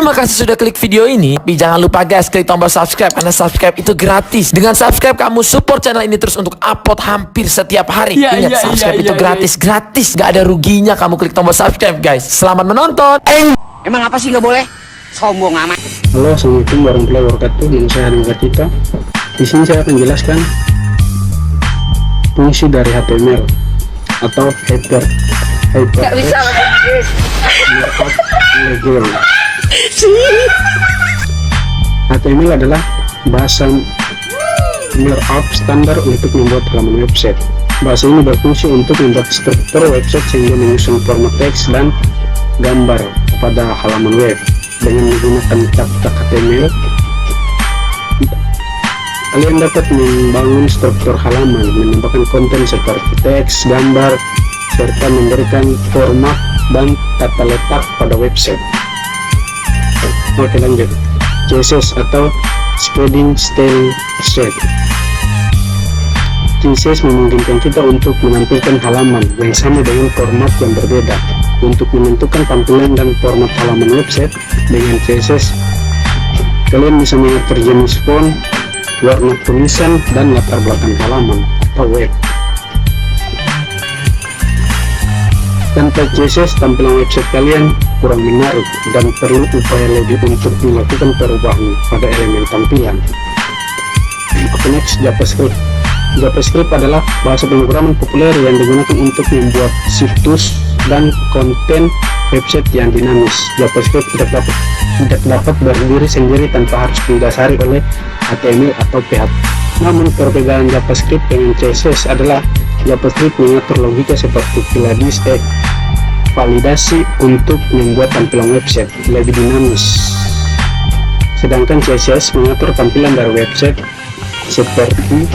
Terima kasih sudah klik video ini. Tapi jangan lupa guys, klik tombol subscribe karena subscribe itu gratis. Dengan subscribe kamu support channel ini terus untuk upload hampir setiap hari. Ingat, subscribe itu gratis. Gak ada ruginya kamu klik tombol subscribe guys. Selamat menonton. Emang apa sih nggak boleh? Sombong amat. Halo, assalamualaikum warahmatullahi wabarakatuh. Nama saya Hadim Kartika. Di sini saya akan jelaskan fungsi dari HTML atau header. Nggak bisa Legal. HTML adalah bahasa markup standar untuk membuat halaman website. Bahasa ini berfungsi untuk membuat struktur website sehingga menyusun format teks dan gambar pada halaman web. Dengan menggunakan tag-tag HTML, kalian dapat membangun struktur halaman, menambahkan konten seperti teks, gambar, serta memberikan format dan tata letak pada website. Oke, lanjut. CSS atau Shading Style Sheet. CSS memungkinkan kita untuk menampilkan halaman yang sama dengan format yang berbeda. Untuk menentukan tampilan dan format halaman website dengan CSS, kalian bisa mengatur jenis font, warna tulisan, dan latar belakang halaman atau web. Tanpa CSS, tampilan website kalian kurang menarik dan perlu upaya lebih untuk melakukan perubahan pada elemen tampilan. Oke, next, JavaScript. JavaScript adalah bahasa pemrograman populer yang digunakan untuk membuat situs dan konten website yang dinamis. JavaScript tidak dapat berdiri sendiri tanpa harus didasari oleh HTML atau PHP. Namun perbedaan JavaScript dengan CSS adalah JavaScript mengatur logika seperti validasi untuk membuat tampilan website lebih dinamis, sedangkan CSS mengatur tampilan dari website seperti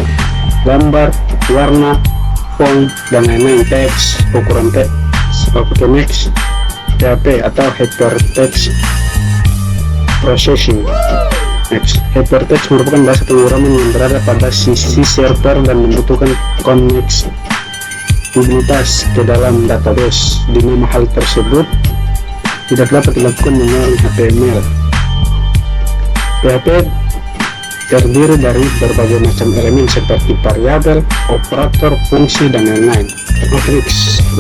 gambar, warna, font, dan lain-lain, teks, ukuran teks. Oke, next, PHP atau Hypertext Processing. Next, Hypertext merupakan bahasa pemrograman yang berada pada sisi server dan membutuhkan koneksibilitas ke dalam database. Di mana hal tersebut tidak dapat dilakukan melalui HTML. PHP terdiri dari berbagai macam elemen seperti variabel, operator, fungsi, dan lain-lain. Oke,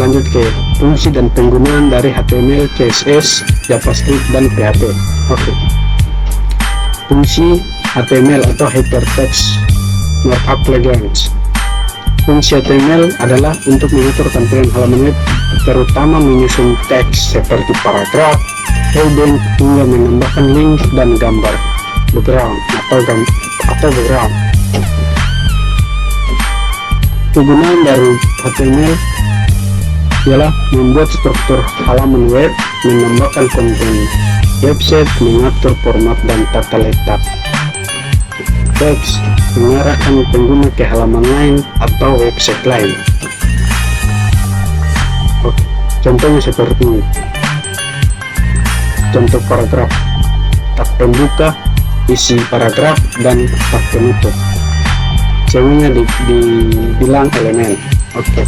lanjut ke fungsi dan penggunaan dari HTML, CSS, JavaScript, dan PHP. Oke. Fungsi HTML atau Hypertext Markup Language. Fungsi HTML adalah untuk mengatur tampilan halaman web, terutama menyusun teks seperti paragraf, heading, hingga menambahkan link dan gambar background atau background. Kegunaan dari HTML ialah membuat struktur halaman web, menambahkan konten website, mengatur format dan tata letak teks, mengarahkan pengguna ke halaman lain atau website lain. Oke, contohnya seperti ini. Contoh paragraf, tag pembuka, isi paragraf, dan tag penutup. Semuanya dibilang elemen. Oke.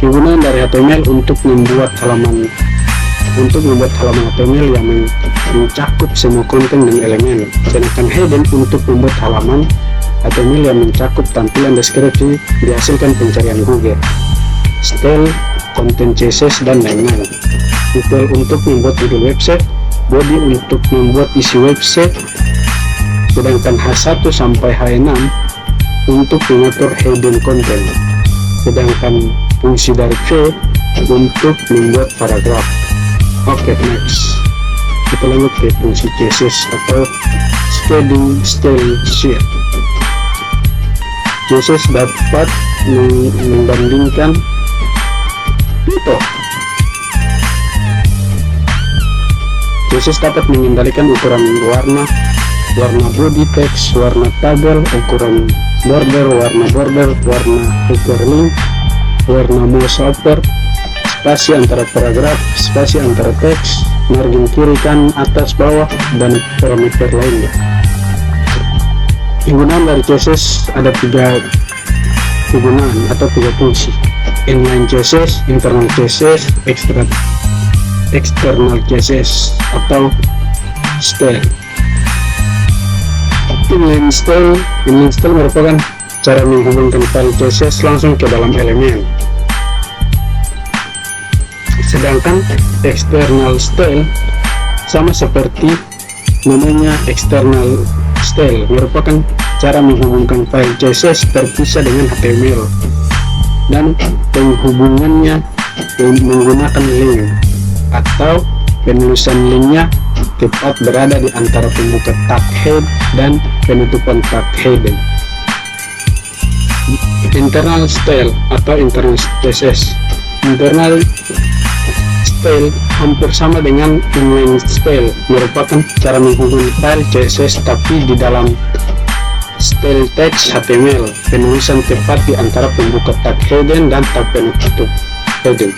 Kegunaan dari HTML untuk membuat halaman HTML yang mencakup semua konten dan elemen, sedangkan heading untuk membuat halaman HTML yang mencakup tampilan deskripsi dihasilkan pencarian Google, style, konten CSS, dan lain-lain. Detail untuk membuat judul website, body untuk membuat isi website, sedangkan H1 sampai H6 untuk mengatur heading konten, sedangkan fungsi dari V untuk membuat paragraf. Oke, next, kita lanjut ke fungsi CSS atau Shading Style Sheet. CSS dapat membandingkan itu. CSS dapat mengendalikan ukuran warna body text, warna tabel, ukuran border, warna hyperlink, warna mouse over, spasi antara paragraf, spasi antara teks, margin kiri kanan atas bawah, dan parameter lainnya. Penggunaan dari CSS ada 3 kegunaan atau 3 fungsi: inline CSS, internal CSS, external CSS atau style. Inline style merupakan cara menghubungkan file CSS langsung ke dalam elemen. Sedangkan external style sama seperti namanya external style, merupakan cara menghubungkan file CSS terpisah dengan HTML dan penghubungannya menggunakan link atau penulisan linknya tepat berada di antara pembuka tag head dan penutupan tag heading. Internal style atau internal CSS. Internal style hampir sama dengan inline style, merupakan cara menghubungkan file CSS tapi di dalam style text HTML, penulisan tepat di antara pembuka tag heading dan tag penutup heading.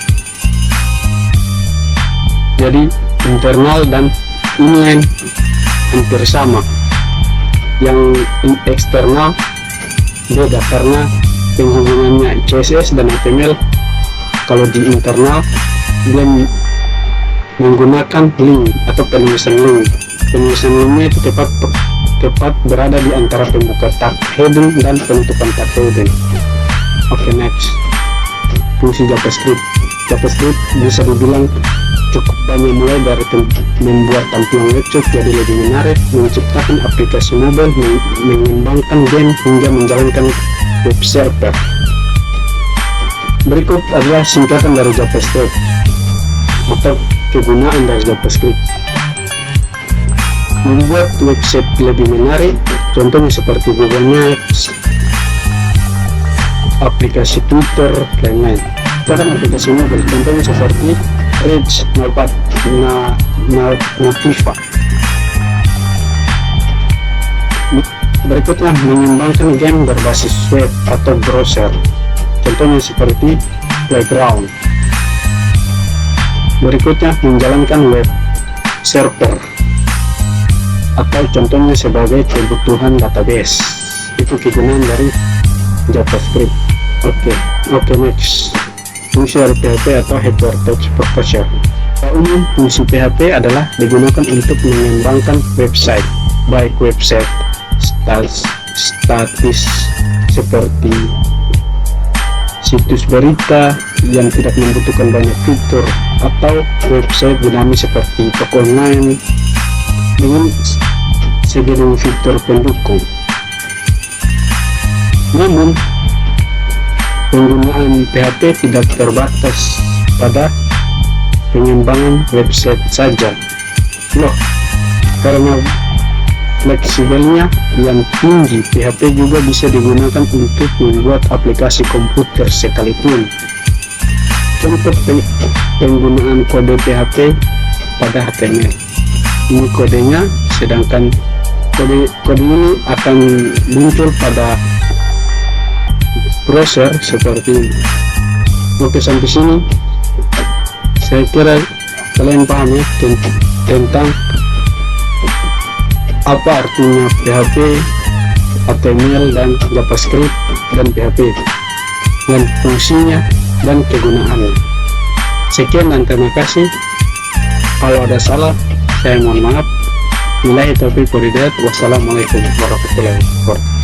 Jadi internal dan inline hampir sama. Yang eksternal beda karena penghubungannya CSS dan HTML. Kalau di internal dia menggunakan link atau penulisan link. Penulisan linknya itu tepat berada di antara pembuka tag heading dan penutupan tag heading. Oke, next. Fungsi JavaScript. JavaScript bisa dibilang cukup banyak, mulai dari membuat tampilan website jadi lebih menarik, menciptakan aplikasi mobile, mengembangkan game, hingga menjalankan web server. Berikut adalah singkatan dari JavaScript atau kegunaan dari JavaScript. Membuat website lebih menarik, contohnya seperti Google Maps, aplikasi Twitter, lain-lain. Cara aplikasi mobile, contohnya seperti Reach, Nativa. Berikutnya mengembangkan game berbasis web atau browser, contohnya seperti Playground. Berikutnya menjalankan web server atau contohnya sebagai kebutuhan database. Itu kegunaan dari JavaScript. Oke, next. Fungsi dari PHP atau Hypertext Protocol. Secara umum, fungsi PHP adalah digunakan untuk mengembangkan website, baik website statis seperti situs berita yang tidak membutuhkan banyak fitur, atau website dinamis seperti toko online dengan segala fitur pendukung. Namun, penggunaan PHP tidak terbatas pada pengembangan website saja, karena fleksibelnya yang tinggi, PHP juga bisa digunakan untuk membuat aplikasi komputer sekalipun. Contoh penggunaan kode PHP pada HTML. Ini kodenya, sedangkan kode ini akan muncul pada browser seperti ini. Oke, sampai sini saya kira kalian paham ya tentang apa artinya PHP, HTML dan JavaScript dan PHP, dan fungsinya dan kegunaannya. Sekian dan terima kasih. Kalau ada salah, saya mohon maaf. Wassalamualaikum warahmatullahi wabarakatuh.